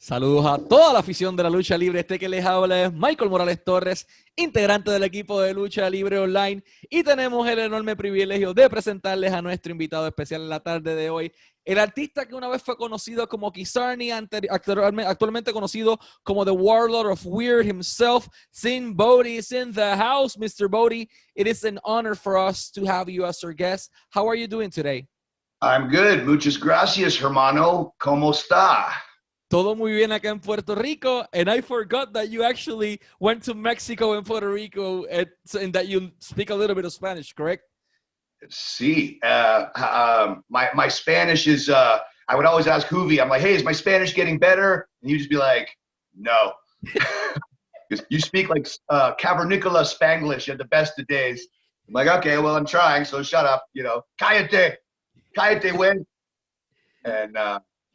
Saludos a toda la afición de la lucha libre. Este que les habla es Michael Morales Torres, integrante del equipo de Lucha Libre Online, y tenemos el enorme privilegio de presentarles a nuestro invitado especial en la tarde de hoy, el artista que una vez fue conocido como Kizarny, actualmente conocido como The Warlord of Weird himself. Sin Bodhi is in the house. Mr. Bodhi, it is an honor for us to have you as our guest. How are you doing today? I'm good. Muchas gracias, hermano. ¿Cómo está? Todo muy bien acá en Puerto Rico, and I forgot that you actually went to Mexico and Puerto Rico, and that you speak a little bit of Spanish, correct? Sí. My Spanish is, I would always ask Hoovy, I'm like, hey, is my Spanish getting better? And he'd just be like, no. You speak like Cavernicola Spanglish at the best of days. I'm like, okay, well, I'm trying, so shut up, you know. Cállate. Cállate, win. And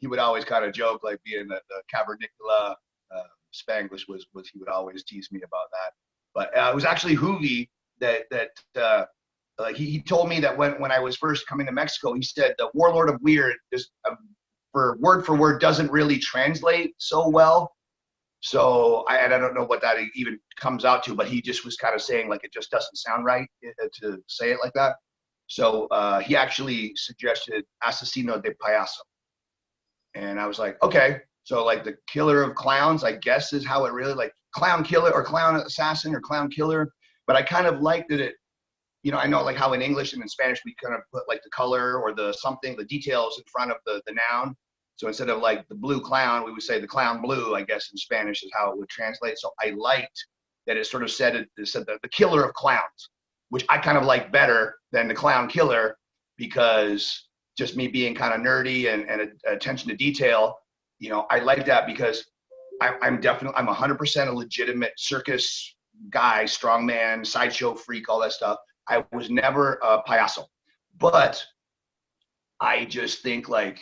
he would always kind of joke, like being the Cavernicola Spanglish was he would always tease me about that. But it was actually Hoovy that he told me that when I was first coming to Mexico, he said the Warlord of Weird just for word doesn't really translate so well. So I don't know what that even comes out to, but he just was kind of saying like it just doesn't sound right to say it like that. So he actually suggested Asesino de Payaso. And I was like, okay, so like the killer of clowns, I guess is how it really, like clown killer or clown assassin or clown killer. But I kind of liked that it, you know, I know like how in English and in Spanish we kind of put like the color or the something, the details in front of the noun. So instead of like the blue clown, we would say the clown blue, I guess in Spanish is how it would translate. So I liked that it sort of said the killer of clowns, which I kind of like better than the clown killer, because just me being kind of nerdy and attention to detail, you know, I like that because I'm 100% a legitimate circus guy, strongman, sideshow freak, all that stuff. I was never a payaso, but I just think like,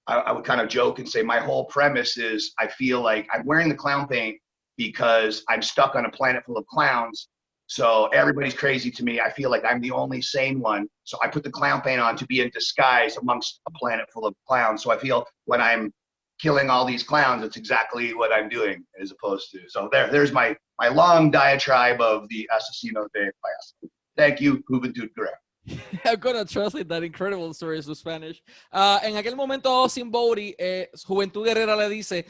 I would kind of joke and say my whole premise is I feel like I'm wearing the clown paint because I'm stuck on a planet full of clowns. So everybody's crazy to me. I feel like I'm the only sane one. So I put the clown paint on to be in disguise amongst a planet full of clowns. So I feel when I'm killing all these clowns, it's exactly what I'm doing as opposed to. So there's my long diatribe of the Asesino de Payaso. Thank you, Juventud Guerrera. I'm gonna translate that incredible story to Spanish. En aquel momento, Simbori, Juventud Guerrera le dice,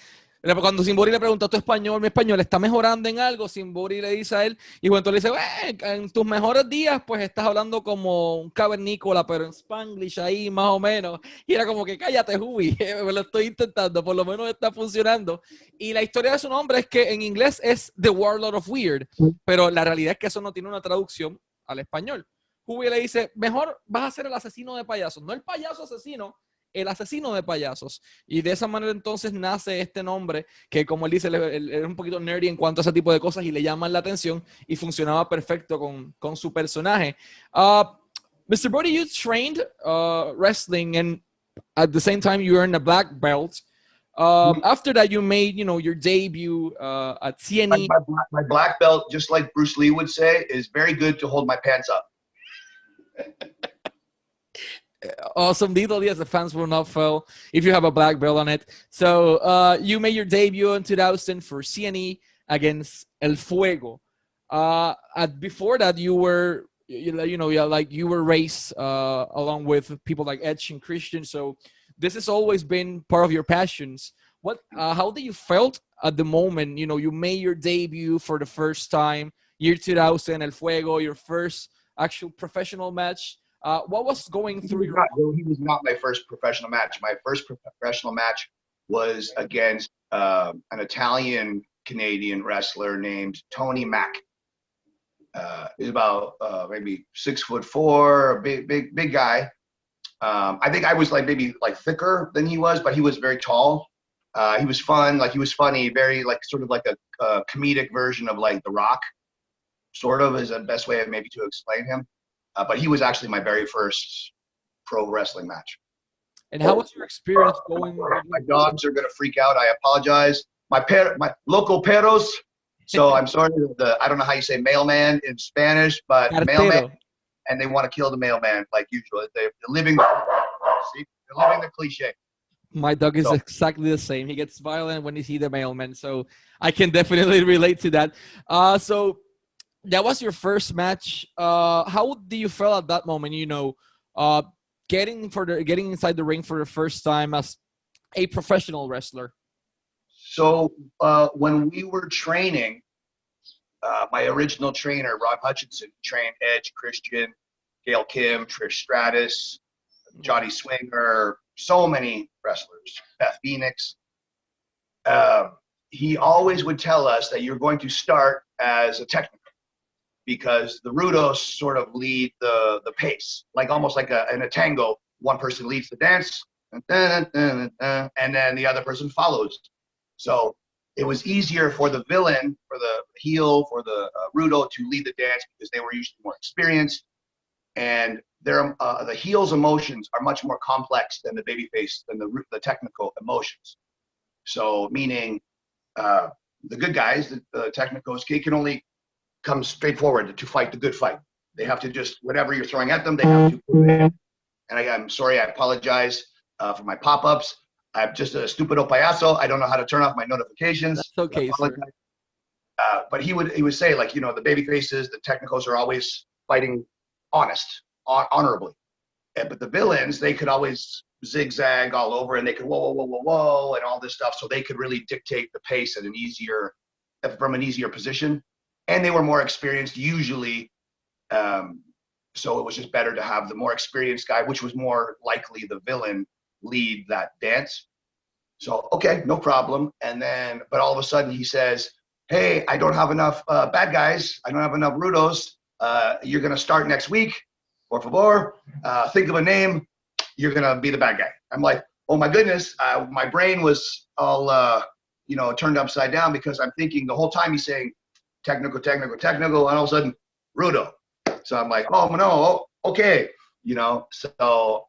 cuando Simbori le pregunta, ¿tu español, mi español está mejorando en algo? Simbori le dice a él, y Juventud le dice, en tus mejores días, pues estás hablando como un cavernícola, pero en Spanglish ahí, más o menos. Y era como que, cállate, Juvi, me lo estoy intentando, por lo menos está funcionando. Y la historia de su nombre es que en inglés es The Warlord of Weird, pero la realidad es que eso no tiene una traducción al español. Juvi le dice, mejor vas a ser el asesino de payasos, no el payaso asesino, el asesino de payasos. Y de esa manera entonces nace este nombre que, como él dice, él es un poquito nerdy en cuanto a ese tipo de cosas y le llaman la atención, y funcionaba perfecto con su personaje. Mr. Brody, you trained wrestling, and at the same time you earned a black belt. After that, you made, you know, your debut at CNE. My black belt, just like Bruce Lee would say, is very good to hold my pants up. Awesome. Dito Diaz, the fans will not fail if you have a black belt on it. So you made your debut in 2000 for CNE against El Fuego. Before that, you were, you were raised along with people like Edge and Christian. So this has always been part of your passions. How did you felt at the moment? You know, you made your debut for the first time, year 2000, El Fuego, your first actual professional match. What was going through your mind? He was not my first professional match. My first professional match was against an Italian-Canadian wrestler named Tony Mack. He's about maybe 6'4", a big guy. I think I was like maybe like thicker than he was, but he was very tall. He was fun, like he was funny, very like sort of like a comedic version of like The Rock, sort of is the best way maybe to explain him. But he was actually my very first pro wrestling match. And how was your experience going? My dogs are going to freak out. I apologize. My local perros. So I'm sorry. I don't know how you say mailman in Spanish, but Cartero. Mailman. And they want to kill the mailman like usual. They're living the cliche. My dog is exactly the same. He gets violent when he sees the mailman, so I can definitely relate to that. So that was your first match. How do you feel at that moment? You know, getting inside the ring for the first time as a professional wrestler. So when we were training, my original trainer, Rob Hutchinson, trained Edge, Christian, Gail Kim, Trish Stratus, Johnny Swinger, so many wrestlers, Beth Phoenix. He always would tell us that you're going to start as a technical because the rudos sort of lead the pace, like almost like in a tango, one person leads the dance, and then the other person follows. So it was easier for the villain, for the heel, for the rudo to lead the dance because they were usually more experienced. And the heel's emotions are much more complex than the babyface, than the technical emotions. So meaning the good guys, the technicals, can only come straight forward to fight the good fight. They have to just, whatever you're throwing at them, they have to put it in. And I'm sorry, I apologize for my pop-ups. I'm just a stupido payaso. I don't know how to turn off my notifications. That's okay, sir. But he would say, like, you know, the baby faces, the technicals are always fighting honorably. But the villains, they could always zigzag all over, and they could whoa, and all this stuff. So they could really dictate the pace at from an easier position. And they were more experienced usually. So it was just better to have the more experienced guy, which was more likely the villain, lead that dance. So, okay, no problem. And then, but all of a sudden he says, hey, I don't have enough bad guys. I don't have enough rudos. You're going to start next week. Por favor, think of a name. You're going to be the bad guy. I'm like, oh my goodness. My brain was all, turned upside down because I'm thinking the whole time he's saying technical, and all of a sudden, rudo. So I'm like, oh no, okay. So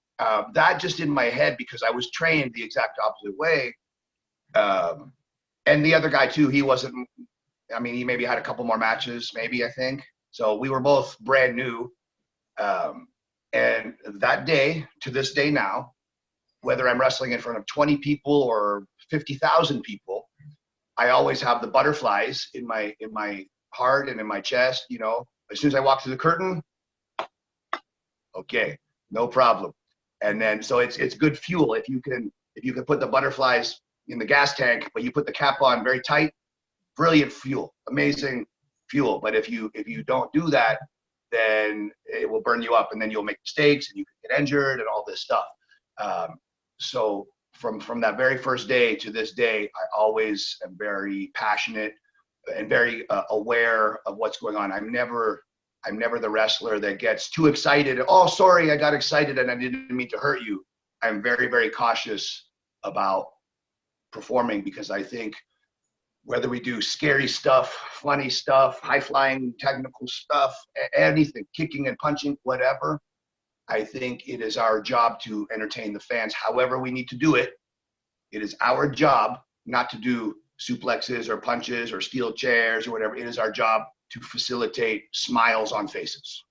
that just in my head because I was trained the exact opposite way. And the other guy too, he wasn't, he maybe had a couple more matches, maybe, I think. So we were both brand new. And that day, to this day now, whether I'm wrestling in front of 20 people or 50,000 people, I always have the butterflies in my heart and in my chest. As soon as I walk through the curtain, okay, no problem. And then, so it's good fuel. If you can put the butterflies in the gas tank, but you put the cap on very tight, brilliant fuel, amazing fuel. But if you don't do that, then it will burn you up, and then you'll make mistakes, and you can get injured, and all this stuff. So from that very first day to this day, I always am very passionate and very aware of what's going on. I'm never the wrestler that gets too excited. Oh, sorry, I got excited and I didn't mean to hurt you. I'm very, very cautious about performing because I think whether we do scary stuff, funny stuff, high-flying technical stuff, anything, kicking and punching, whatever, I think it is our job to entertain the fans however we need to do it. It is our job not to do suplexes or punches or steel chairs or whatever. It is our job to facilitate smiles on faces.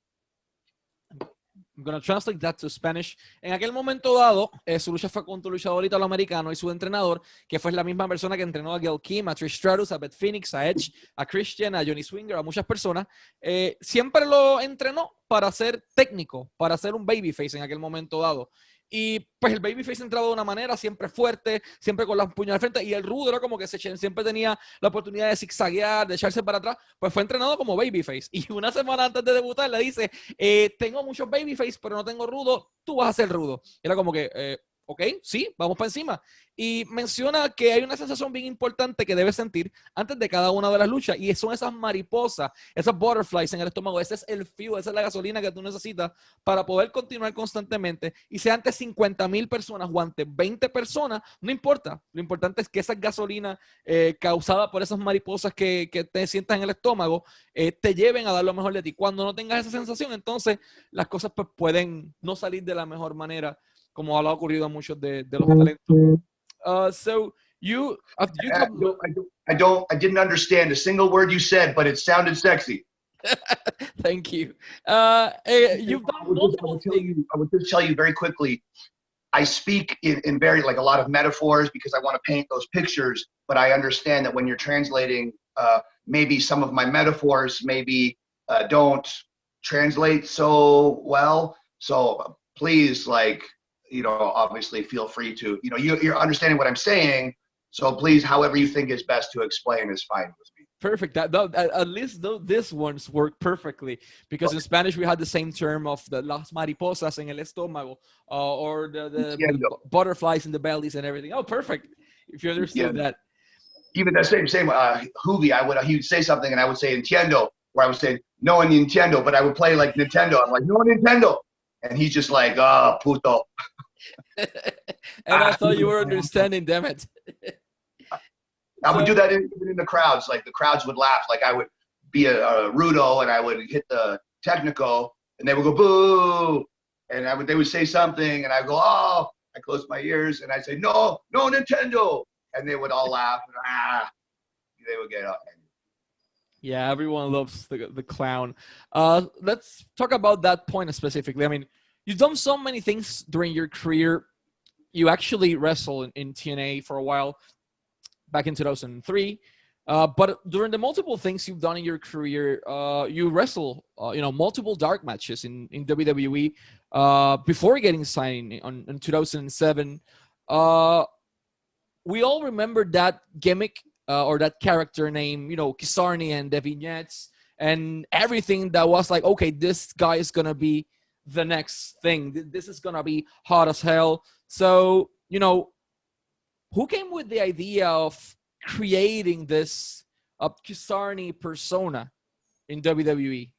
I'm going to translate that to Spanish. En aquel momento dado, su lucha fue contra un luchador italoamericano y su entrenador, que fue la misma persona que entrenó a Gail Kim, a Trish Stratus, a Beth Phoenix, a Edge, a Christian, a Johnny Swinger, a muchas personas. Siempre lo entrenó para ser técnico, para ser un babyface en aquel momento dado. Y pues el babyface entraba de una manera siempre fuerte, siempre con los puños al frente, y el rudo era como que siempre tenía la oportunidad de zigzaguear, de echarse para atrás. Pues fue entrenado como babyface. Y una semana antes de debutar le dice, tengo muchos babyface, pero no tengo rudo, tú vas a ser rudo. Era como que, ok, sí, vamos para encima. Y menciona que hay una sensación bien importante que debes sentir antes de cada una de las luchas, y son esas mariposas, esas butterflies en el estómago. Ese es el fuel, esa es la gasolina que tú necesitas para poder continuar constantemente. Y sea ante 50,000 personas o ante 20 personas, no importa. Lo importante es que esa gasolina causada por esas mariposas que te sientas en el estómago te lleven a dar lo mejor de ti. Cuando no tengas esa sensación, entonces las cosas pues, pueden no salir de la mejor manera, como ha ocurrido a muchos de los talentos. So you I didn't understand a single word you said, but it sounded sexy. Thank you. You've done multiple things. I would just tell you very quickly, I speak in very like a lot of metaphors because I want to paint those pictures, but I understand that when you're translating, maybe some of my metaphors maybe don't translate so well. So please, like, obviously feel free to, you're understanding what I'm saying. So please, however you think is best to explain is fine with me. Perfect. At least these ones work perfectly, because in Spanish we had the same term of the las mariposas en el estómago, or the butterflies in the bellies and everything. Oh, perfect. If you understood that. Even the same Juvi, he would say something and I would say entiendo, where I would say no entiendo, but I would play like Nintendo. I'm like, no Nintendo. And he's just like, oh, puto. And I thought you were understanding, damn it. I would do that even in the crowds. Like the crowds would laugh. Like I would be a rudo and I would hit the technico and they would go boo. And they would say something and I go, oh, I close my ears and I'd say, no Nintendo. And they would all laugh. And, they would get up. Yeah, everyone loves the clown. Let's talk about that point specifically. I mean, you've done so many things during your career. You actually wrestled in TNA for a while, back in 2003. But during the multiple things you've done in your career, you wrestle, multiple dark matches in WWE before getting signed in 2007. We all remember that gimmick or that character name, Kizarny and the vignettes and everything that was like, okay, this guy is going to be the next thing. This is going to be hot as hell. So, who came with the idea of creating this Kizarny persona in WWE?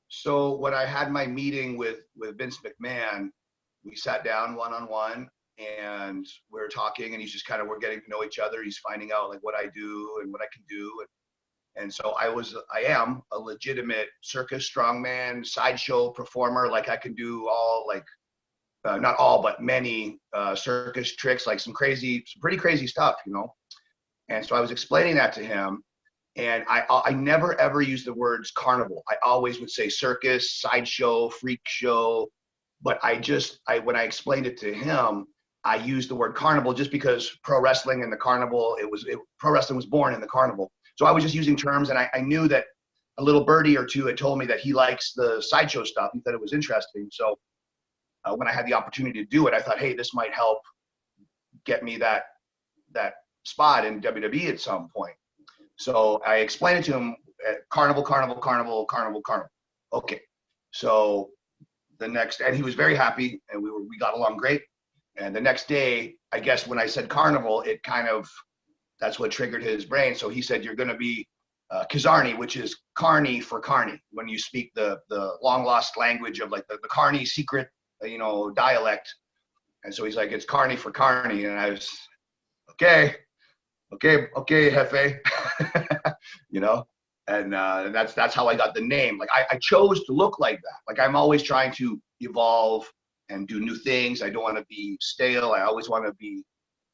So when I had my meeting with Vince McMahon, we sat down one-on-one and we were talking and we're getting to know each other. He's finding out like what I do and what I can do. And so I am a legitimate circus strongman, sideshow performer. Like I can do all like, not all, but many circus tricks, like some pretty crazy stuff, And so I was explaining that to him, and I never ever used the words carnival. I always would say circus, sideshow, freak show. But when I explained it to him, I used the word carnival just because pro wrestling and the carnival, pro wrestling was born in the carnival. So I was just using terms, and I knew that a little birdie or two had told me that he likes the sideshow stuff. He thought it was interesting. So when I had the opportunity to do it, I thought, hey, this might help get me that spot in WWE at some point. So I explained it to him, carnival. Okay. So and he was very happy, and we got along great. And the next day, I guess when I said carnival, that's what triggered his brain. So he said, you're going to be Kizarny, which is Carney for Carney. When you speak the long lost language of like the Carney secret, dialect. And so he's like, it's Carney for Carney. And I was, okay, jefe, and that's how I got the name. Like I chose to look like that. Like I'm always trying to evolve and do new things. I don't want to be stale. I always want to be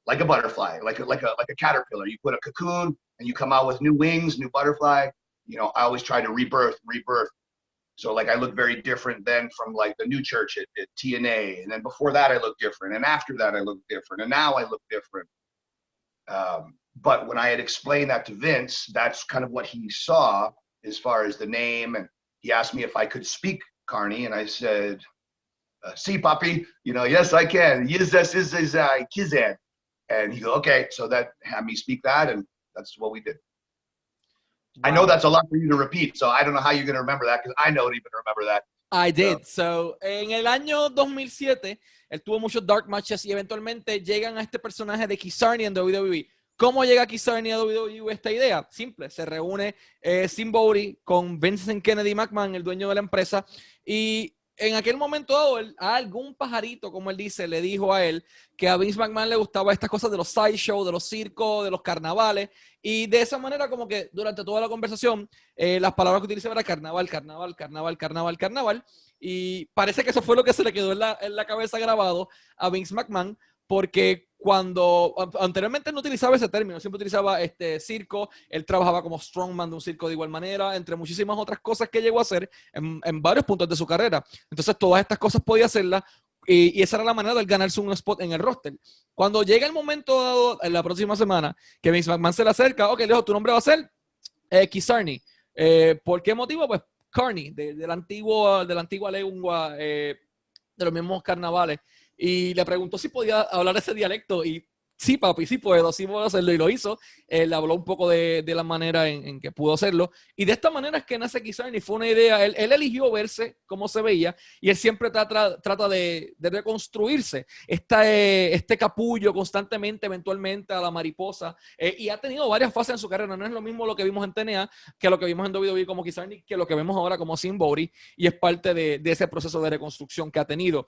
like a butterfly, like a caterpillar. You put a cocoon and you come out with new wings, new butterfly. I always try to rebirth. So like I look very different then from like the new church at TNA. And then before that I looked different. And after that I looked different. And now I look different. But when I had explained that to Vince, that's kind of what he saw as far as the name. And he asked me if I could speak Carney. And I said, si, papi, yes, I can. Yes, this is Kizan. And he goes, okay. So that had me speak that. And that's what we did. Wow. I know that's a lot for you to repeat. So I don't know how you're going to remember that, because I don't even remember that. I did. So, en el año 2007, él tuvo muchos dark matches y eventualmente llegan a este personaje de Kizarny en WWE. ¿Cómo llega Kizarny a WWE? Esta idea simple. Se reúne Sin Body con Vincent Kennedy McMahon, el dueño de la empresa, y en aquel momento dado, a algún pajarito, como él dice, le dijo a él que a Vince McMahon le gustaba estas cosas de los sideshows, de los circos, de los carnavales, y de esa manera como que durante toda la conversación las palabras que utilizaba era carnaval, y parece que eso fue lo que se le quedó en la cabeza grabado a Vince McMahon, porque cuando anteriormente no utilizaba ese término, siempre utilizaba circo. Él trabajaba como strongman de un circo de igual manera, entre muchísimas otras cosas que llegó a hacer en varios puntos de su carrera. Entonces todas estas cosas podía hacerlas y esa era la manera de él ganarse un spot en el roster. Cuando llega el momento dado, en la próxima semana, que Vince McMahon se le acerca, ok, le dijo, tu nombre va a ser Kizarny. ¿Por qué motivo? Pues Carney, de la antigua lengua, de los mismos carnavales. Y le preguntó si podía hablar ese dialecto y sí, papi, sí puedo hacerlo, y lo hizo. Él habló un poco de la manera en que pudo hacerlo, y de esta manera es que nace Kizarny. Fue una idea, él eligió verse cómo se veía, y él siempre trata de reconstruirse, este capullo constantemente, eventualmente a la mariposa, y ha tenido varias fases en su carrera. No es lo mismo lo que vimos en TNA que lo que vimos en WWE como Kizarny, que lo que vemos ahora como Sin Body, y es parte de ese proceso de reconstrucción que ha tenido.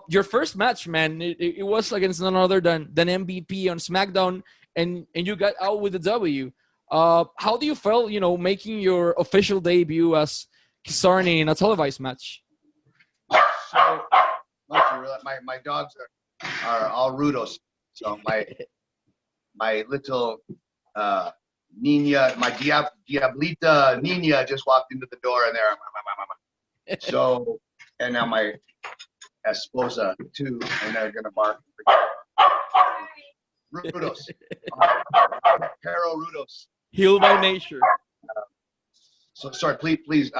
Your first match, man, it was against none other than MVP on SmackDown, and you got out with the W. How do you feel, making your official debut as Kizarny in a televised match? So, my dogs are all rudos. So my little Nina, my Diablita Nina just walked into the door, and there. So, and now my esposa too, and they're gonna bark. Rudos. Pero Rudos. Heel by nature. So sorry, please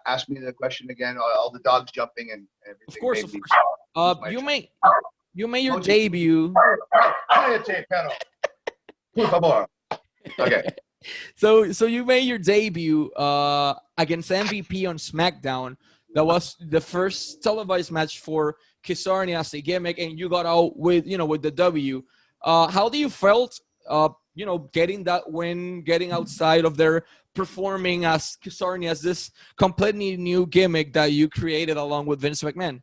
ask me the question again. All the dogs jumping and everything. Of course. You made your debut. Cállate, pero. Por favor. Okay. So you made your debut against MVP on SmackDown. That was the first televised match for Kizarny as a gimmick, and you got out with the W. How do you felt, getting that win, getting outside of there, performing as Kizarny as this completely new gimmick that you created along with Vince McMahon?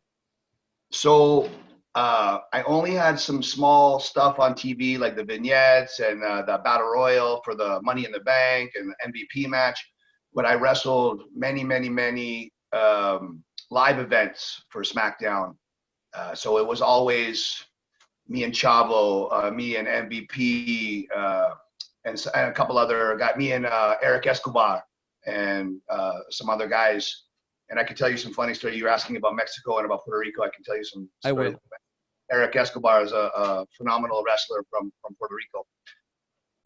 So I only had some small stuff on TV, like the vignettes and the Battle Royal for the Money in the Bank and the MVP match. But I wrestled many live events for SmackDown. So it was always me and Chavo, me and MVP, and a couple other guys, me and Eric Escobar and some other guys. And I can tell you some funny story. You were asking about Mexico and about Puerto Rico. I can tell you some stories. Eric Escobar is a phenomenal wrestler from Puerto Rico.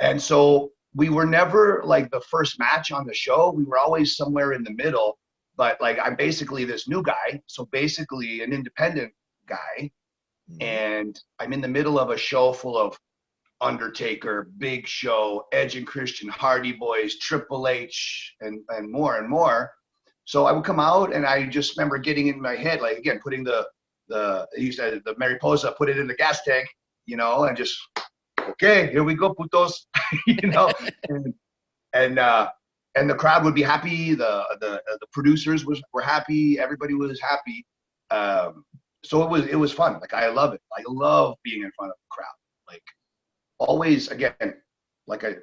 And so we were never like the first match on the show. We were always somewhere in the middle. But like, I'm basically this new guy. So basically an independent guy. And I'm in the middle of a show full of Undertaker, Big Show, Edge and Christian, Hardy Boys, Triple H, and more and more. So I would come out, and I just remember getting in my head, like, again, putting the Mariposa, put it in the gas tank, and just, okay, here we go, putos, and the crowd would be happy. The producers were happy. Everybody was happy. So it was fun. Like, I love it. I love being in front of the crowd. Like, always, again, like I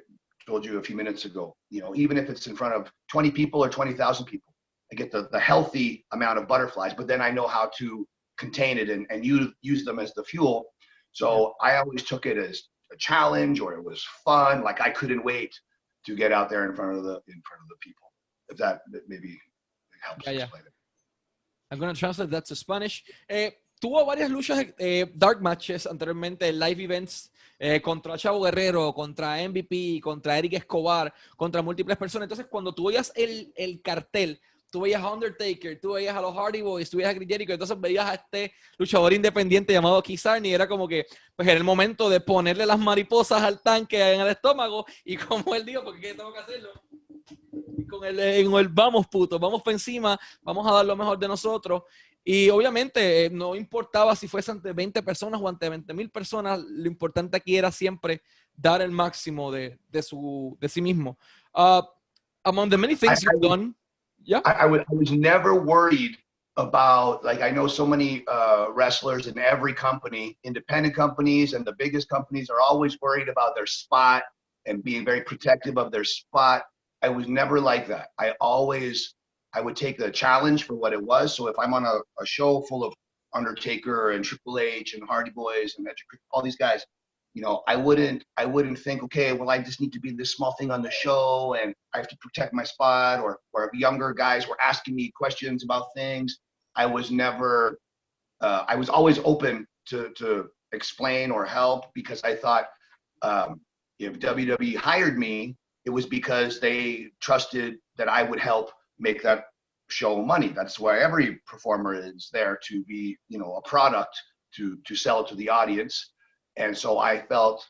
told you a few minutes ago, even if it's in front of 20 people or 20,000 people, I get the healthy amount of butterflies, but then I know how to contain it and use them as the fuel. So I always took it as a challenge, or it was fun. Like, I couldn't wait to get out there in front of the people. If that maybe helps explain it. I'm going to translate that to Spanish. Tuvo varias luchas, dark matches anteriormente, live events, contra Chavo Guerrero, contra MVP, contra Eric Escobar, contra múltiples personas. Entonces, cuando tú veías el cartel, tú veías a Undertaker, tú veías a los Hardy Boys, tú veías a Chris Jericho, entonces veías a este luchador independiente llamado Kizarny, y era como que, pues, era el momento de ponerle las mariposas al tanque en el estómago, y como él dijo, porque tengo que hacerlo, con el vamos puto, vamos para encima, vamos a dar lo mejor de nosotros. Y obviamente no importaba si fuese ante 20 personas o ante 20,000 personas, lo importante aquí era siempre dar el máximo de sí mismo. Among the many things you've done, I was never worried about, like, I know so many wrestlers in every company, independent companies and the biggest companies, are always worried about their spot and being very protective of their spot. I was never like that. I would take the challenge for what it was. So if I'm on a show full of Undertaker and Triple H and Hardy Boys and all these guys, I wouldn't think, okay, well, I just need to be this small thing on the show and I have to protect my spot, or younger guys were asking me questions about things. I was never I was always open to explain or help, because I thought if WWE hired me, it was because they trusted that I would help make that show money. That's why every performer is there, to be, you know, a product to sell to the audience. And so I felt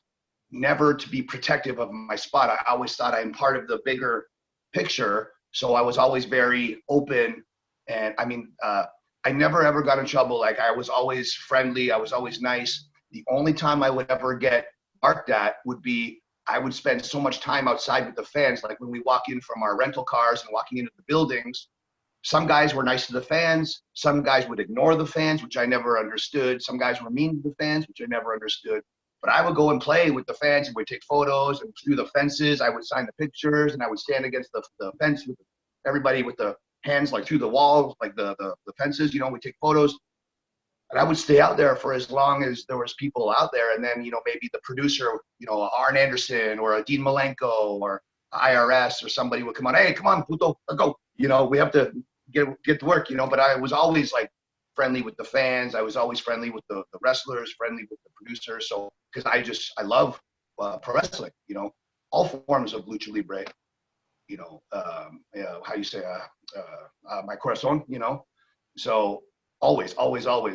never to be protective of my spot. I always thought I'm part of the bigger picture. So I was always very open. And I mean, I never ever got in trouble. Like, I was always friendly. I was always nice. The only time I would ever get barked at would be, I would spend so much time outside with the fans. Like when we walk in from our rental cars and walking into the buildings, some guys were nice to the fans. Some guys would ignore the fans, which I never understood. Some guys were mean to the fans, which I never understood. But I would go and play with the fans, and we'd take photos, and through the fences, I would sign the pictures, and I would stand against the fence with everybody with the hands like through the walls, like the fences, you know, we'd take photos. And I would stay out there for as long as there was people out there. And then, you know, maybe the producer, you know, Arn Anderson or a Dean Malenko or IRS or somebody would come on, hey, come on, puto, let's go. You know, we have to get to work, you know. But I was always like friendly with the fans. I was always friendly with the wrestlers, friendly with the producers. So, because I love pro wrestling, you know, all forms of Lucha Libre, you know, how you say, my corazón, you know. So always.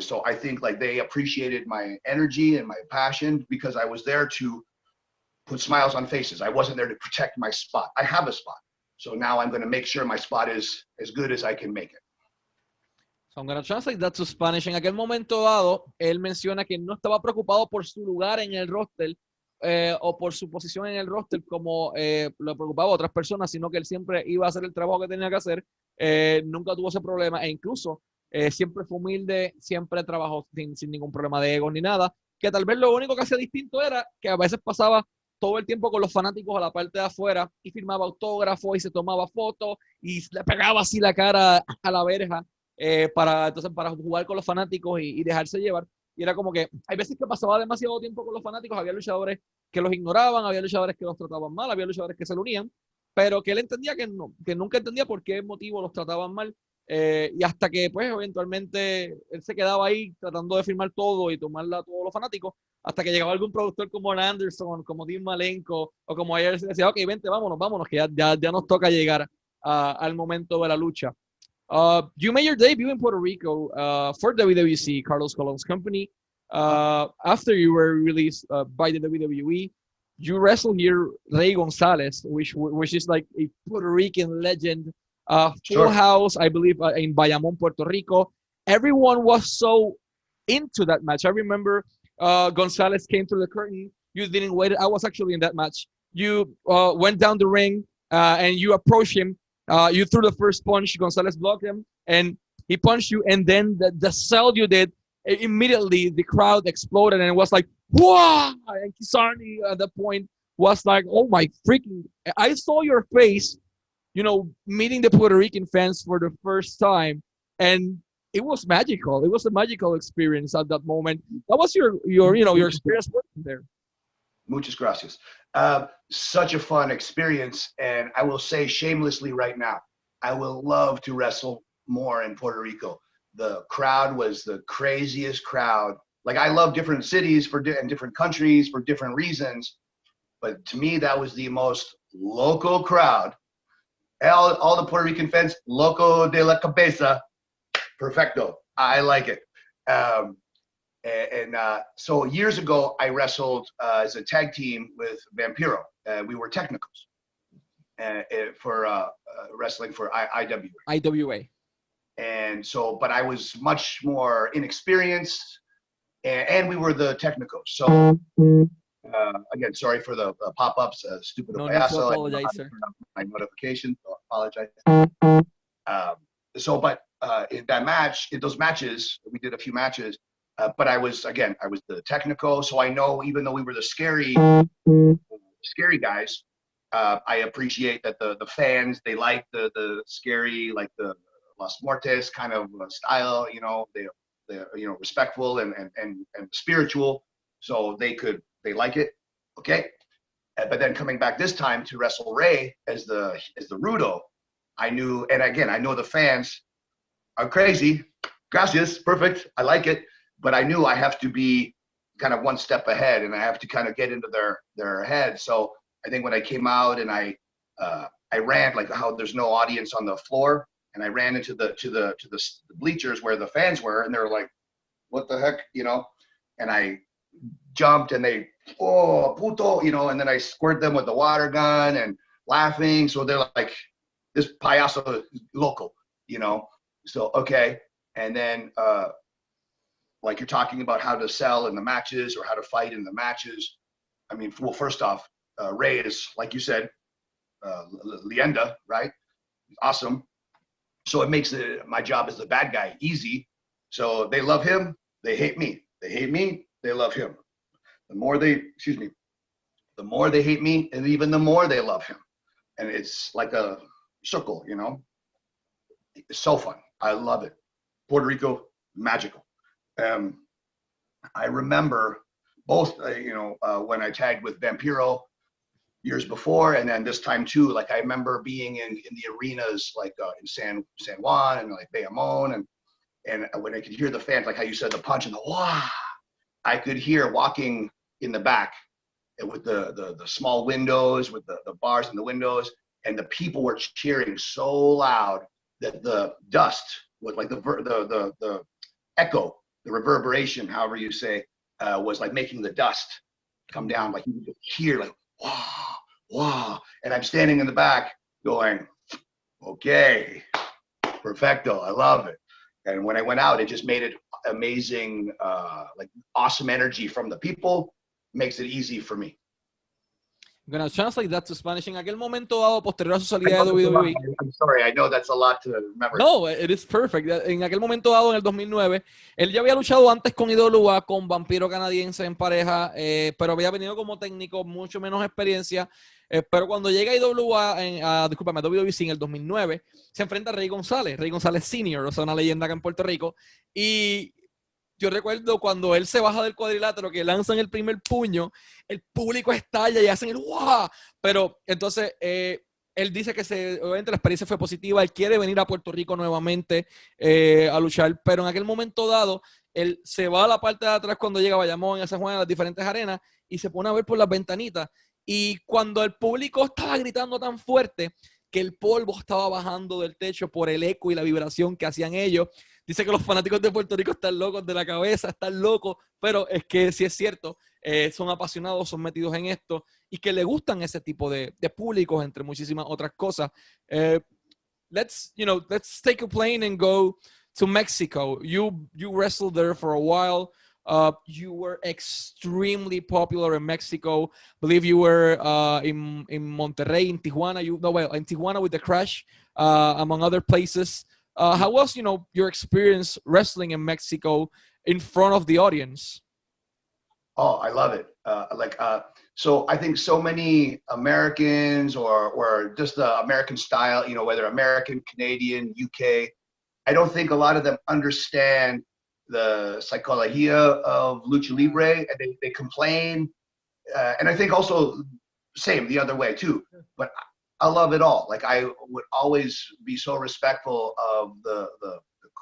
So I think like they appreciated my energy and my passion, because I was there to put smiles on faces. I wasn't there to protect my spot. I have a spot. So now I'm going to make sure my spot is as good as I can make it. So I'm going to translate that to Spanish. En aquel momento dado, él menciona que no estaba preocupado por su lugar en el roster o por su posición en el roster como lo preocupaba a otras personas, sino que él siempre iba a hacer el trabajo que tenía que hacer. Nunca tuvo ese problema, e incluso siempre fue humilde, siempre trabajó sin ningún problema de ego ni nada, que tal vez lo único que hacía distinto era que a veces pasaba todo el tiempo con los fanáticos a la parte de afuera y firmaba autógrafos y se tomaba fotos y le pegaba así la cara a la verja para jugar con los fanáticos y dejarse llevar. Y era como que hay veces que pasaba demasiado tiempo con los fanáticos, había luchadores que los ignoraban, había luchadores que los trataban mal, había luchadores que se lo unían, pero que él entendía que nunca entendía por qué motivo los trataban mal. Y hasta que pues eventualmente él se quedaba ahí tratando de firmar todo y tomarla a todos los fanáticos, hasta que llegaba algún productor como Anderson, como Dean Malenko o como ayer, se decía, ok, vente, vámonos, que ya nos toca llegar al momento de la lucha. You made your debut in Puerto Rico for WWC, Carlos Colon's company. After you were released by the WWE, you wrestled here Rey Gonzalez, which is like a Puerto Rican legend. Full Sure. house, I believe, in Bayamón, Puerto Rico. Everyone was so into that match. I remember Gonzalez came through the curtain. You didn't wait. I was actually in that match. You went down the ring and you approached him. You threw the first punch. Gonzalez blocked him and he punched you. And then the sell you did, immediately the crowd exploded and it was like, whoa! And Kizarny at that point was like, oh my freaking, I saw your face, you know, meeting the Puerto Rican fans for the first time. And it was magical. It was a magical experience at that moment. That was your experience working there. Muchas gracias. Such a fun experience. And I will say shamelessly right now, I will love to wrestle more in Puerto Rico. The crowd was the craziest crowd. Like, I love different cities and different countries for different reasons. But to me, that was the most local crowd. All the Puerto Rican fans, loco de la cabeza, perfecto. I like it. So years ago, I wrestled as a tag team with Vampiro. We were technicals for wrestling for IWA. IWA. And so, but I was much more inexperienced, and we were the technicals. So again, sorry for the pop-ups. Stupid. No need to apologize, sir. My notification. So I apologize. In those matches, we did a few matches. But I was the technical, so I know even though we were the scary guys, I appreciate that the fans, they like the scary, like the Las Muertes kind of style, you know, they're respectful and spiritual, so they like it, okay. But then coming back this time to wrestle Rey as the Rudo, I knew, and again, I know the fans are crazy. gracias, perfect, I like it. But I knew I have to be kind of one step ahead, and I have to kind of get into their head. So I think when I came out and I ran, like how there's no audience on the floor, and I ran into the bleachers where the fans were, and they were like, what the heck, you know? And I jumped, and they, oh, puto, you know, and then I squirt them with the water gun and laughing. So they're like, this payaso is local, you know? So, okay. And then, like you're talking about how to sell in the matches or how to fight in the matches. I mean, well, first off, Ray is, like you said, leyenda, right? Awesome. So it makes my job as the bad guy easy. So they love him, they hate me. They hate me, they love him. The more they hate me, and even the more they love him. And it's like a circle, you know? It's so fun. I love it. Puerto Rico, magical. I remember both, when I tagged with Vampiro years before, and then this time too, like I remember being in the arenas, like in San Juan and like Bayamon, and when I could hear the fans, like how you said, the punch and the wah, I could hear walking in the back with the small windows, with the bars and the windows, and the people were cheering so loud that the dust was like the echo, the reverberation, however you say, was like making the dust come down. Like you could hear like, wow, wow. And I'm standing in the back going, okay, perfecto, I love it. And when I went out, it just made it amazing, like awesome energy from the people, makes it easy for me. I'm gonna translate that to Spanish. En aquel momento dado, posterior a su salida de WWE. I'm sorry, I know that's a lot to remember. No, it is perfect. En aquel momento dado, en el 2009, él ya había luchado antes con IWA, con Vampiro Canadiense en pareja, pero había venido como técnico, mucho menos experiencia. Pero cuando llega a IWA, discúlpame, a WWE en el 2009, se enfrenta a Rey González Senior, o sea, una leyenda acá en Puerto Rico. Y yo recuerdo cuando él se baja del cuadrilátero, que lanzan el primer puño, el público estalla y hacen el ¡guau! Pero entonces él dice que obviamente la experiencia fue positiva, él quiere venir a Puerto Rico nuevamente a luchar, pero en aquel momento dado, él se va a la parte de atrás cuando llega a Bayamón, a San Juan, a las diferentes arenas, y se pone a ver por las ventanitas. Y cuando el público estaba gritando tan fuerte que el polvo estaba bajando del techo por el eco y la vibración que hacían ellos, dice que los fanáticos de Puerto Rico están locos de la cabeza, están locos, pero es que sí es cierto, son apasionados, son metidos en esto y que le gustan ese tipo de públicos, entre muchísimas otras cosas. Let's take a plane and go to Mexico. You wrestled there for a while. You were extremely popular in Mexico. I believe you were in Monterrey, in Tijuana. In Tijuana with the Crash, among other places. How was, your experience wrestling in Mexico in front of the audience? Oh, I love it. So I think so many Americans or just the American style, whether American, Canadian, UK, I don't think a lot of them understand the psychologia of Lucha Libre, and they complain. And I think also same the other way too, but I love it all. Like I would always be so respectful of the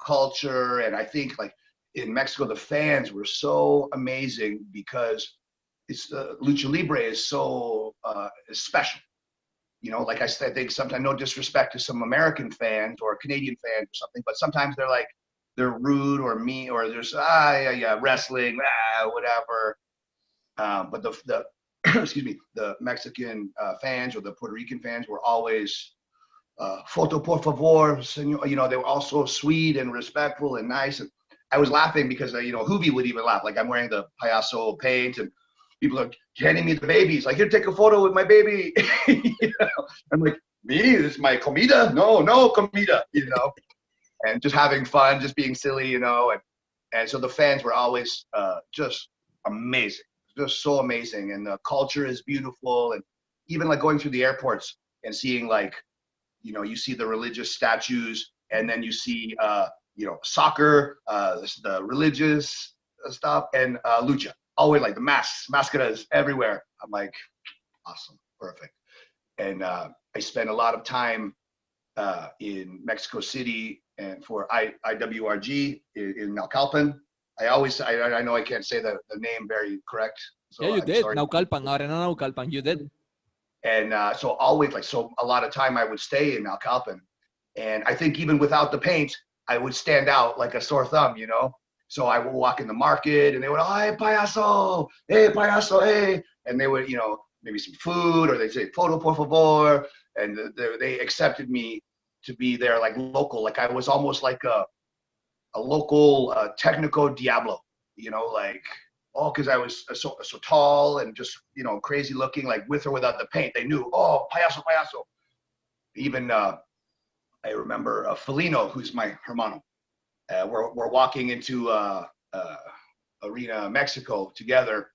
culture. And I think like in Mexico, the fans were so amazing because it's Lucha Libre is so special. Like I said, I think sometimes, no disrespect to some American fans or Canadian fans or something, but sometimes they're rude or mean, or there's wrestling, whatever. But the excuse me, the Mexican fans or the Puerto Rican fans were always foto por favor, señor. They were all so sweet and respectful and nice. And I was laughing because Hoovy would even laugh. Like I'm wearing the payaso paint and people are handing me the babies. Like, here, take a photo with my baby. I'm like, me? This is my comida? No comida. And just having fun, just being silly, and so the fans were always just amazing, just so amazing. And the culture is beautiful. And even like going through the airports and seeing like, you see the religious statues, and then you see, soccer, the religious stuff, and lucha. Always like the mascaras everywhere. I'm like, awesome, perfect. And I spent a lot of time in Mexico City and for IWRG in Naucalpan. I know I can't say the name very correct. So yeah, you I'm did. sorry. Naucalpan, Arena Naucalpan, you did. And so always so a lot of time I would stay in Naucalpan. And I think even without the paint, I would stand out like a sore thumb, you know? So I would walk in the market and they would, oh, hey, payaso, hey. And they would, you know, maybe some food, or they'd say, foto, por favor. And they accepted me to be there like local. Like I was almost like a local technico diablo, you know, like, oh, because I was so tall and just, you know, crazy looking, like with or without the paint. They knew, oh, payaso. Even I remember Felino, who's my hermano. We're walking into Arena Mexico together,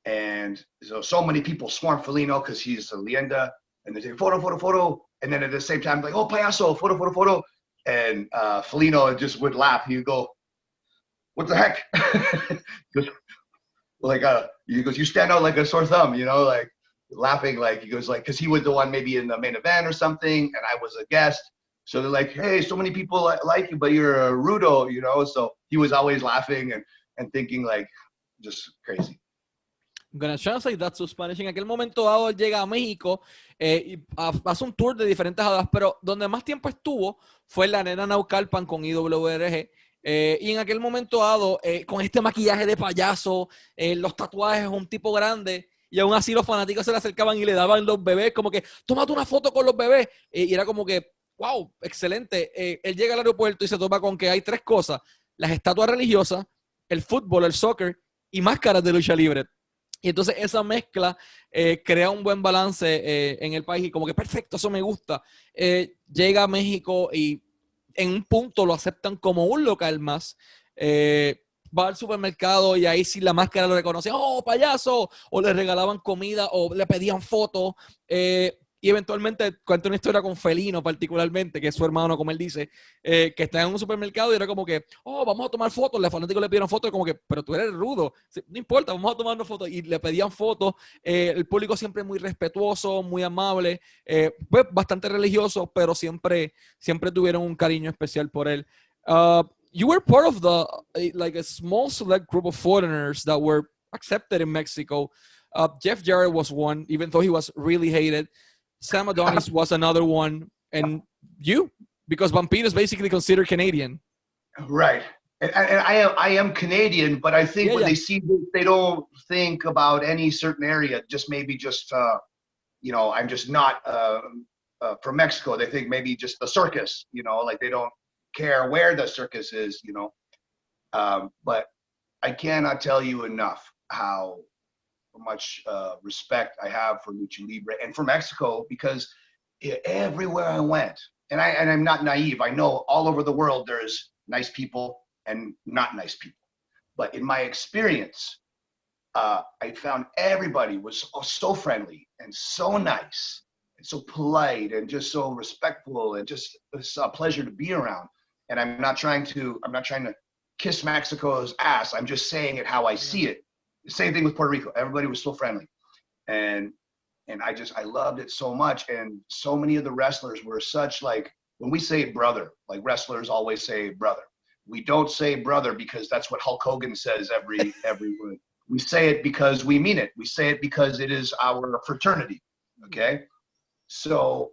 and so many people swarm Felino because he's a leyenda, and they say photo, and then at the same time like, oh, payaso, photo, and Felino just would laugh. He'd go, what the heck? He goes, like you stand out like a sore thumb, you know, like laughing, like he goes like, because he was the one maybe in the main event or something, and I was a guest. So they're like, hey, so many people like you, but you're a rudo, you know? So he was always laughing and thinking like, just crazy. I'm gonna translate that to Spanish. En aquel momento dado, él llega a México y hace un tour de diferentes hadas, pero donde más tiempo estuvo fue en la Arena Naucalpan con IWRG. Y en aquel momento dado, con este maquillaje de payaso, los tatuajes, un tipo grande, y aún así los fanáticos se le acercaban y le daban los bebés, como que, tómate una foto con los bebés. Y era como que, wow, excelente. Él llega al aeropuerto y se topa con que hay tres cosas: las estatuas religiosas, el fútbol, el soccer y máscaras de lucha libre. Y entonces esa mezcla crea un buen balance en el país y como que perfecto, eso me gusta. Llega a México y en un punto lo aceptan como un local más. Va al supermercado y ahí sí la máscara lo reconocían, oh, payaso, o le regalaban comida o le pedían fotos. Y eventualmente cuenta una historia con Felino particularmente, que es su hermano, como él dice, que está en un supermercado y era como que, oh, vamos a tomar fotos. Los fanáticos le pidieron fotos, como que, pero tú eres rudo, no importa, vamos a tomarnos fotos. Y le pedían fotos. El público siempre muy respetuoso, muy amable, pues bastante religioso, pero siempre tuvieron un cariño especial por él. You were part of like a small select group of foreigners that were accepted in Mexico. Jeff Jarrett was one, even though he was really hated. Sam Adonis was another one, and you, because Vampiro is basically considered Canadian. Right. And I am Canadian, but I think when they see this, they don't think about any certain area, just maybe just, you know, I'm just not from Mexico. They think maybe just the circus, you know, like they don't care where the circus is, you know. But I cannot tell you enough how much respect I have for Lucha Libre and for Mexico, because everywhere I went, and I'm not naive, I know all over the world there's nice people and not nice people, but in my experience, I found everybody was so friendly and so nice and so polite and just so respectful, and just it's a pleasure to be around. And I'm not trying to kiss Mexico's ass. I'm just saying it how I see it. The same thing with Puerto Rico. Everybody was so friendly, and I loved it so much. And so many of the wrestlers were such, like, when we say brother, like wrestlers always say brother. We don't say brother because that's what Hulk Hogan says every week. We say it because we mean it. We say it because it is our fraternity. Okay, so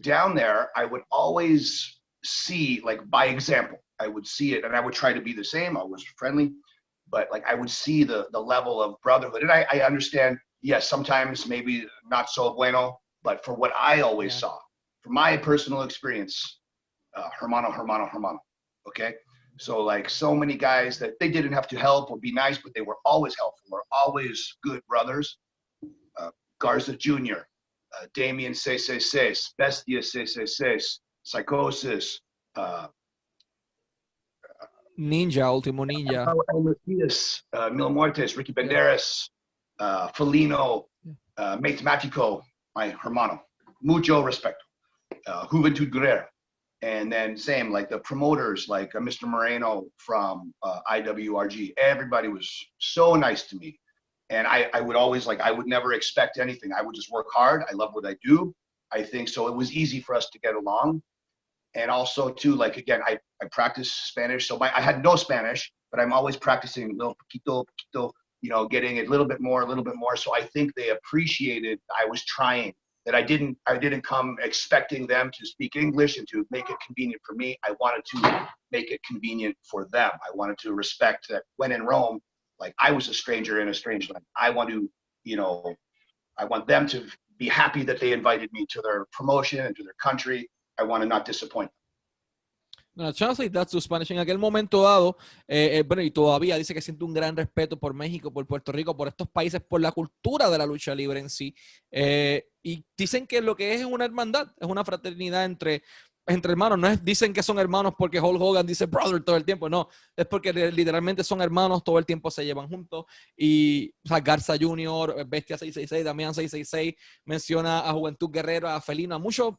down there, I would always see, like, by example, I would see it, and I would try to be the same. I was friendly, but like I would see the level of brotherhood. And I understand, yes, sometimes maybe not so bueno, but for what I always saw, from my personal experience, hermano, okay? So like so many guys that they didn't have to help or be nice, but they were always helpful, or always good brothers. Garza Jr., Damien 666, Bestia 666, Psychosis, Ninja, Ultimo Ninja. Mil Muertes, Ricky Banderas, Felino, Matemático, my hermano. Mucho respeto. Juventud Guerrera. And then same, like the promoters, like Mr. Moreno from IWRG. Everybody was so nice to me. And I would always, like, I would never expect anything. I would just work hard. I love what I do. I think so. It was easy for us to get along. And also too, like, again, I practice Spanish. So I had no Spanish, but I'm always practicing little poquito, poquito, you know, getting a little bit more. So I think they appreciated I was trying, that I didn't come expecting them to speak English and to make it convenient for me. I wanted to make it convenient for them. I wanted to respect that when in Rome, like, I was a stranger in a strange land. I want to, you know, I want them to be happy that they invited me to their promotion and to their country. I want to not disappoint them. No, translate that to Spanish. En aquel momento dado, bueno, y todavía dice que siente un gran respeto por México, por Puerto Rico, por estos países, por la cultura de la lucha libre en sí. Y dicen que lo que es una hermandad, es una fraternidad entre hermanos. No es, dicen que son hermanos porque Hulk Hogan dice brother todo el tiempo, no. Es porque literalmente son hermanos, todo el tiempo se llevan juntos. Y, o sea, Garza Jr., Bestia 666, Damián 666, menciona a Juventud Guerrero, a Felino, a muchos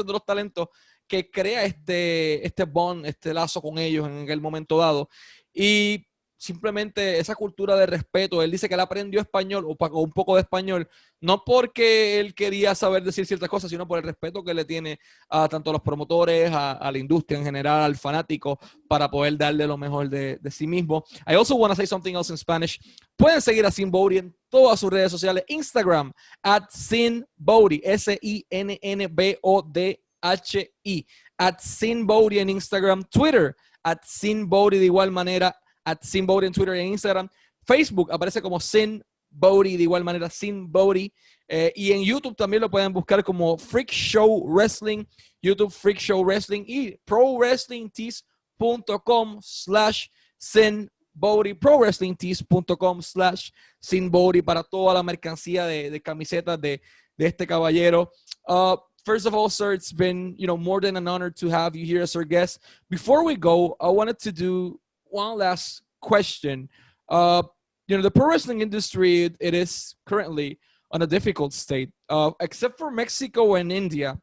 de los talentos que crea este bond, este lazo con ellos en aquel momento dado. Y simplemente esa cultura de respeto. Él dice que él aprendió español o un poco de español, no porque él quería saber decir ciertas cosas, sino por el respeto que le tiene a tanto a los promotores, a la industria en general, al fanático, para poder darle lo mejor de sí mismo. I also want to say something else in Spanish. Pueden seguir a Sin Bodhi en todas sus redes sociales. Instagram, @SinBodhi, SINNBODHI, @SinBodhi en Instagram. Twitter, @SinBodhi de igual manera, @SinBodhi en Twitter y en Instagram. Facebook aparece como Sin Bodhi de igual manera, Sin Bodhi. Y en YouTube también lo pueden buscar como Freak Show Wrestling, YouTube Freak Show Wrestling, y prowrestlingtees.com/Sin Bodhi, prowrestlingtees.com/Sin Bodhi para toda la mercancía de camisetas de este caballero. First of all, sir, it's been, more than an honor to have you here as our guest. Before we go, I wanted to do one last question. The pro wrestling industry, it is currently on a difficult state. Except for Mexico and India,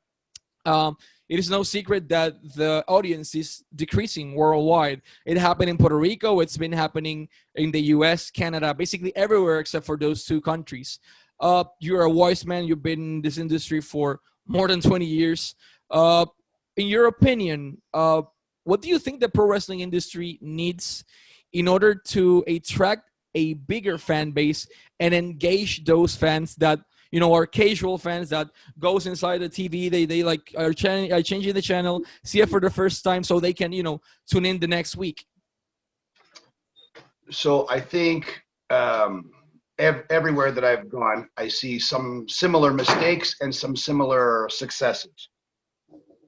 it is no secret that the audience is decreasing worldwide. It happened in Puerto Rico. It's been happening in the US, Canada, basically everywhere except for those two countries. You're a wise man. You've been in this industry for more than 20 years. In your opinion, what do you think the pro wrestling industry needs in order to attract a bigger fan base and engage those fans that, are casual fans that goes inside the TV, they like are changing the channel, see it for the first time so they can, tune in the next week? So I think everywhere that I've gone, I see some similar mistakes and some similar successes.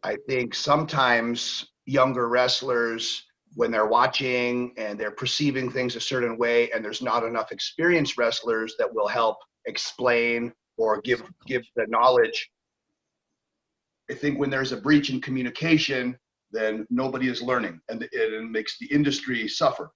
I think sometimes younger wrestlers, when they're watching and they're perceiving things a certain way, and there's not enough experienced wrestlers that will help explain or give the knowledge. I think when there's a breach in communication, then nobody is learning, and it makes the industry suffer.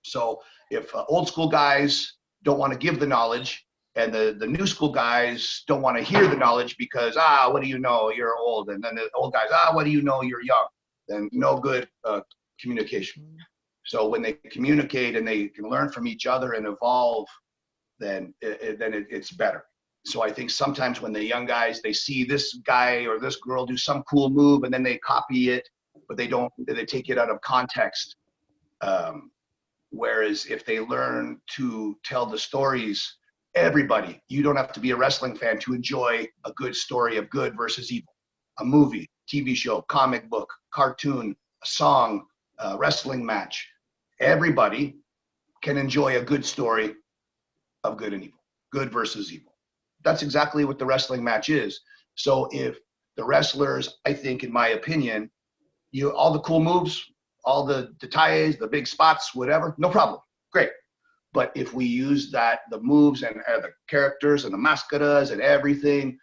So if old school guys don't want to give the knowledge, and the new school guys don't want to hear the knowledge because, what do you know, you're old, and then the old guys, what do you know, you're young, then no good communication. So when they communicate and they can learn from each other and evolve, then it's better. So I think sometimes when the young guys, they see this guy or this girl do some cool move and then they copy it, but they take it out of context. Whereas if they learn to tell the stories, everybody, you don't have to be a wrestling fan to enjoy a good story of good versus evil. A movie, TV show, comic book, cartoon, a song, a wrestling match. Everybody can enjoy a good story of good and evil, good versus evil. That's exactly what the wrestling match is. So if the wrestlers, I think, in my opinion, all the cool moves, all the detalles, the big spots, whatever, no problem, great. But if we use the moves and the characters and the máscaras and everything,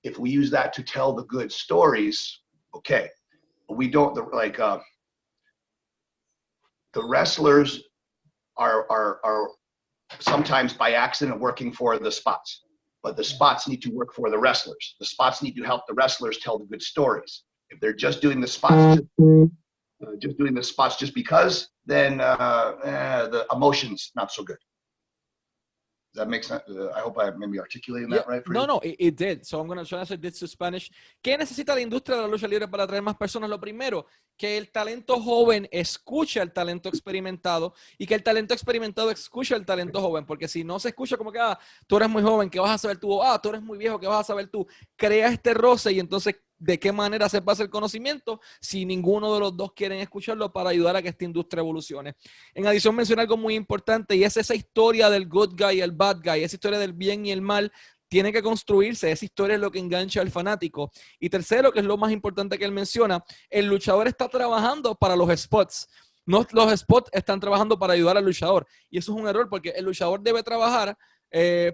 if we use that to tell the good stories, okay. We don't, the wrestlers are sometimes by accident working for the spots, but the spots need to work for the wrestlers. The spots need to help the wrestlers tell the good stories. If they're just doing the spots, just because, then the emotion's not so good. Does that make sense? I hope I maybe articulating Yeah, that right for no, you. no, it did. So I'm going to translate this to Spanish. ¿Qué necesita la industria de la lucha libre para atraer más personas? Lo primero, que el talento joven escuche al talento experimentado y que el talento experimentado escuche al talento joven, porque si no se escucha como que, tú eres muy joven, ¿qué vas a saber tú? Tú eres muy viejo, ¿qué vas a saber tú? Crea este roce y entonces, ¿de qué manera se pasa el conocimiento si ninguno de los dos quieren escucharlo para ayudar a que esta industria evolucione? En adición, mencioné algo muy importante y es esa historia del good guy y el bad guy, esa historia del bien y el mal, tiene que construirse. Esa historia es lo que engancha al fanático. Y tercero, que es lo más importante que él menciona, el luchador está trabajando para los spots. No, los spots están trabajando para ayudar al luchador. Y eso es un error porque el luchador debe trabajar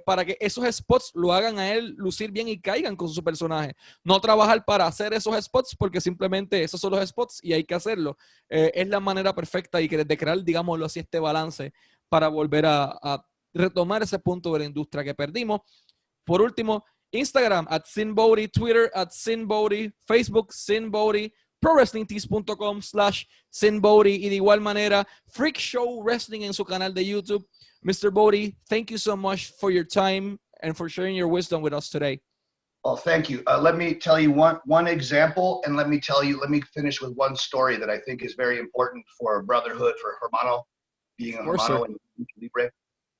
para que esos spots lo hagan a él lucir bien y caigan con su personaje. No trabajar para hacer esos spots porque simplemente esos son los spots y hay que hacerlo. Es la manera perfecta y de crear, digámoslo así, este balance para volver a retomar ese punto de la industria que perdimos. Por último, Instagram, @SinBody, Twitter, @SinBody, Facebook, SinBody, ProWrestlingTees.com/SinBody y de igual manera, Freak Show Wrestling en su canal de YouTube. Mr. Bodie, thank you so much for your time and for sharing your wisdom with us today. Well, thank you. Let me tell you one example, and let me finish with one story that I think is very important for brotherhood, for hermano, being a hermano in Libre.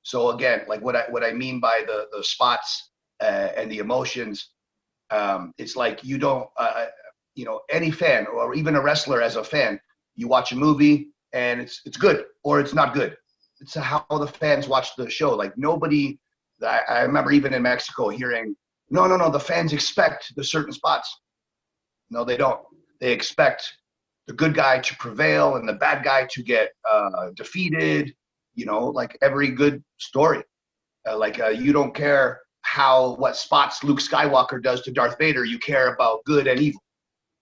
So again, like what I mean by the spots and the emotions, it's like you don't, any fan or even a wrestler as a fan, you watch a movie and it's good or it's not good. It's how the fans watch the show. Like nobody, I remember even in Mexico hearing, no, the fans expect the certain spots. No, they don't. They expect the good guy to prevail and the bad guy to get defeated, like every good story. You don't care what spots Luke Skywalker does to Darth Vader. You care about good and evil.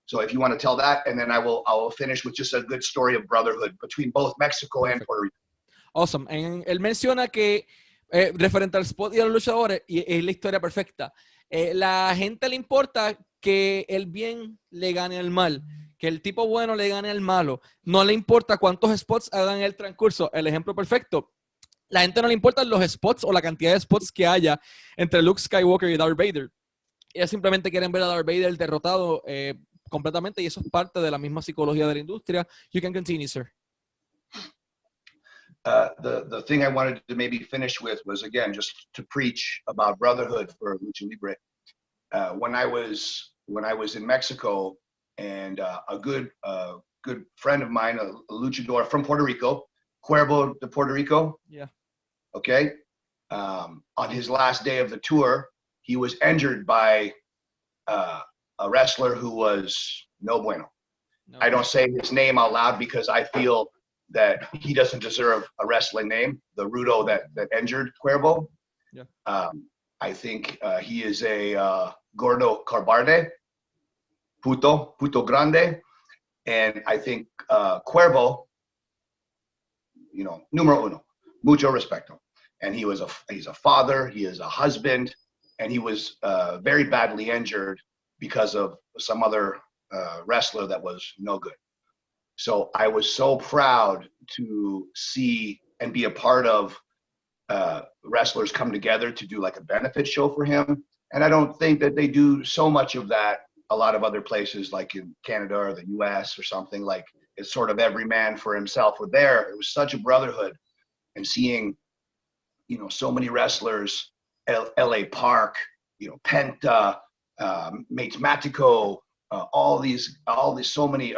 So if you want to tell that, and then I will finish with just a good story of brotherhood between both Mexico and Puerto Rico. Awesome. Él menciona que referente al spot y a los luchadores, y es la historia perfecta. La gente le importa que el bien le gane al mal, que el tipo bueno le gane al malo. No le importa cuántos spots hagan en el transcurso. El ejemplo perfecto. La gente no le importan los spots o la cantidad de spots que haya entre Luke Skywalker y Darth Vader. Ellos simplemente quieren ver a Darth Vader derrotado completamente y eso es parte de la misma psicología de la industria. You can continue, sir. The thing I wanted to maybe finish with was, again, just to preach about brotherhood for Lucha Libre. When I was in Mexico, and a good friend of mine, a luchador from Puerto Rico, Cuervo de Puerto Rico. Yeah. Okay. On his last day of the tour, he was injured by a wrestler who was no bueno. No. I don't say his name out loud because I feel that he doesn't deserve a wrestling name, the Rudo that injured Cuervo. Yeah. I think he is a gordo carbarde, puto grande. And I think Cuervo, numero uno, mucho respeto. And he's a father, he is a husband, and he was very badly injured because of some other wrestler that was no good. So I was so proud to see and be a part of wrestlers come together to do like a benefit show for him. And I don't think that they do so much of that a lot of other places, like in Canada or the US or something. Like it's sort of every man for himself. But there, it was such a brotherhood, and seeing, so many wrestlers, LA Park, Penta, Mates Matico, all these, so many,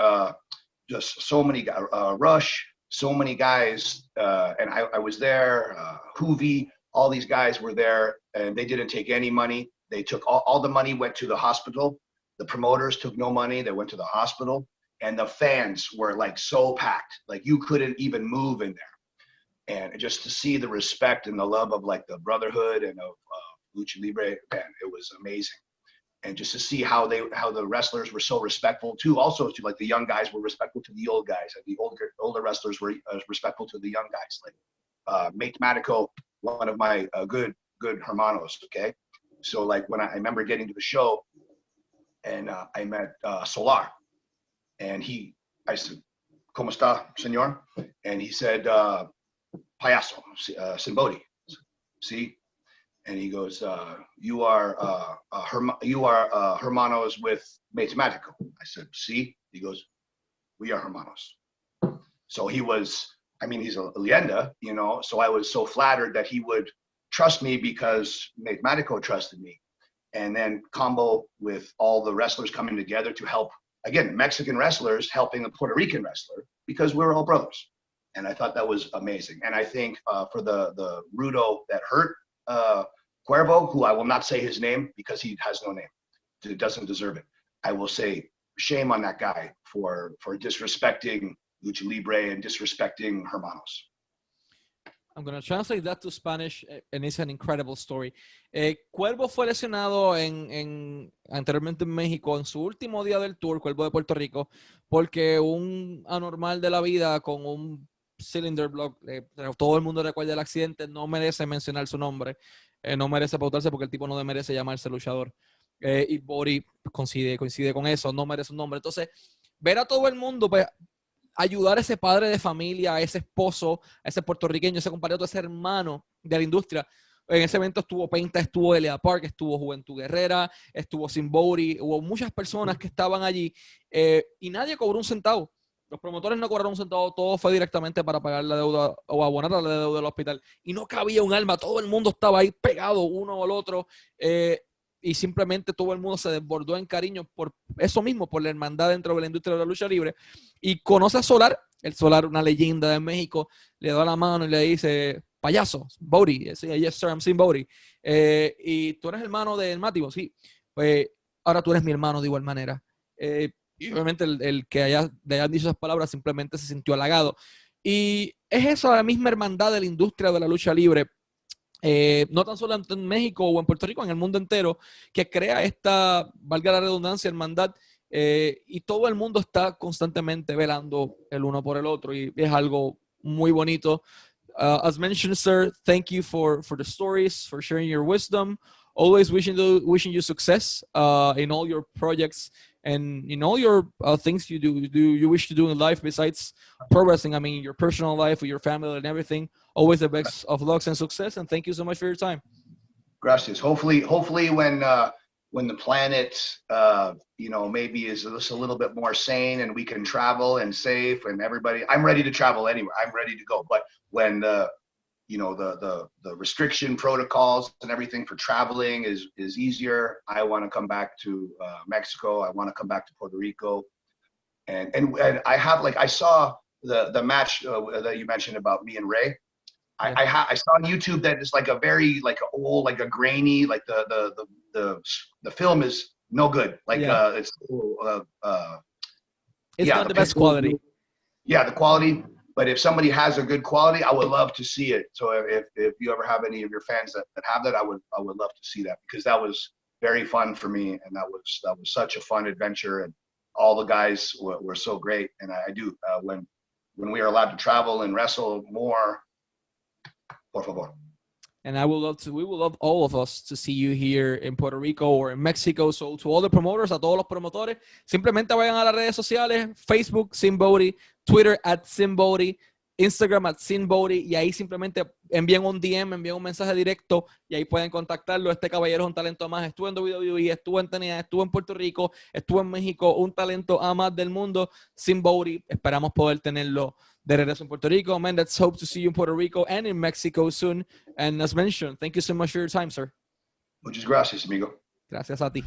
Rush, so many guys, and I was there, Hoovy, all these guys were there, and they didn't take any money. They took all the money went to the hospital. The promoters took no money. They went to the hospital, and the fans were like so packed, like you couldn't even move in there. And just to see the respect and the love of like the brotherhood and of Lucha Libre, man, it was amazing. And just to see how the wrestlers were so respectful too. Also, to like the young guys were respectful to the old guys, and the older wrestlers were respectful to the young guys. Like Mate Matico, one of my good hermanos. Okay, so like when I remember getting to the show, and I met Solar, and I said, "Cómo está, señor?" And he said, "Payaso, sin body." See, And he goes, you are hermanos with Matemático. I said, sí. He goes, we are hermanos. So he was, I mean, he's a leyenda, you know, so I was so flattered that he would trust me because Matemático trusted me. And then combo with all the wrestlers coming together to help, again, Mexican wrestlers helping a Puerto Rican wrestler, because we're all brothers. And I thought that was amazing. And I think for the Rudo that hurt Cuervo, who I will not say his name because he has no name, it doesn't deserve it. I will say shame on that guy for disrespecting Lucha Libre and disrespecting hermanos. I'm going to translate that to Spanish, and it's an incredible story. Cuervo fue lesionado anteriormente en México en su último día del tour, Cuervo de Puerto Rico, porque un anormal de la vida con un cylinder block, todo el mundo recuerda el accidente, no merece mencionar su nombre, no merece pautarse porque el tipo no merece llamarse luchador. Y Bori coincide con eso, no merece un nombre. Entonces, ver a todo el mundo, pues, ayudar a ese padre de familia, a ese esposo, a ese puertorriqueño, ese compañero, a ese hermano de la industria. En ese evento estuvo Penta, estuvo Elia Park, estuvo Juventud Guerrera, estuvo Simbori, hubo muchas personas que estaban allí y nadie cobró un centavo. Los promotores no cobraron un centavo, todo fue directamente para pagar la deuda o abonar la deuda del hospital. Y no cabía un alma, todo el mundo estaba ahí pegado uno al otro. Y simplemente todo el mundo se desbordó en cariño por eso mismo, por la hermandad dentro de la industria de la lucha libre. Y conoce a Solar, el Solar, una leyenda de México, le da la mano y le dice, payaso, Bodhi, yes sir, I'm seeing Bodhi. Y tú eres hermano de Mátimo, sí, pues ahora tú eres mi hermano de igual manera. Y obviamente el que le hayan dicho esas palabras simplemente se sintió halagado. Y es eso, la misma hermandad de la industria de la lucha libre. No tan solo en México o en Puerto Rico, en el mundo entero, que crea esta, valga la redundancia, hermandad, y todo el mundo está constantemente velando el uno por el otro, y es algo muy bonito. As mentioned, sir, thank you for the stories, for sharing your wisdom. Always wishing you success in all your projects and in all your things you wish to do in life besides pro wrestling. I mean, your personal life with your family and everything. Always the best of luck and success. And thank you so much for your time. Gracias. Hopefully when the planet, maybe is just a little bit more sane and we can travel and safe and everybody, I'm ready to travel anywhere. I'm ready to go. But when the restriction protocols and everything for traveling is easier, I want to come back to Mexico. I want to come back to Puerto Rico. And I have, like, I saw the match that you mentioned about me and Ray. I saw on YouTube that it's like a very old, like a grainy, like the film is no good. Like it's not the best quality. Yeah, the quality. But if somebody has a good quality, I would love to see it. So if you ever have any of your fans that have that, I would love to see that, because that was very fun for me, and that was such a fun adventure, and all the guys were so great. And I do when we are allowed to travel and wrestle more, por favor. And we would love all of us to see you here in Puerto Rico or in Mexico. So to all the promoters, a todos los promotores, simplemente vayan a las redes sociales, Facebook, Simbody, Twitter @Simbody, Instagram @Simbody, y ahí simplemente envíen un DM, envíen un mensaje directo y ahí pueden contactarlo. Este caballero es un talento más. Estuvo en WWE, estuvo en TNA, estuvo en Puerto Rico, estuvo en México, un talento a más del mundo. Simbody, esperamos poder tenerlo de regreso en Puerto Rico. Man, let's hope to see you in Puerto Rico and in Mexico soon. And as mentioned, thank you so much for your time, sir. Muchas gracias, amigo. Gracias a ti.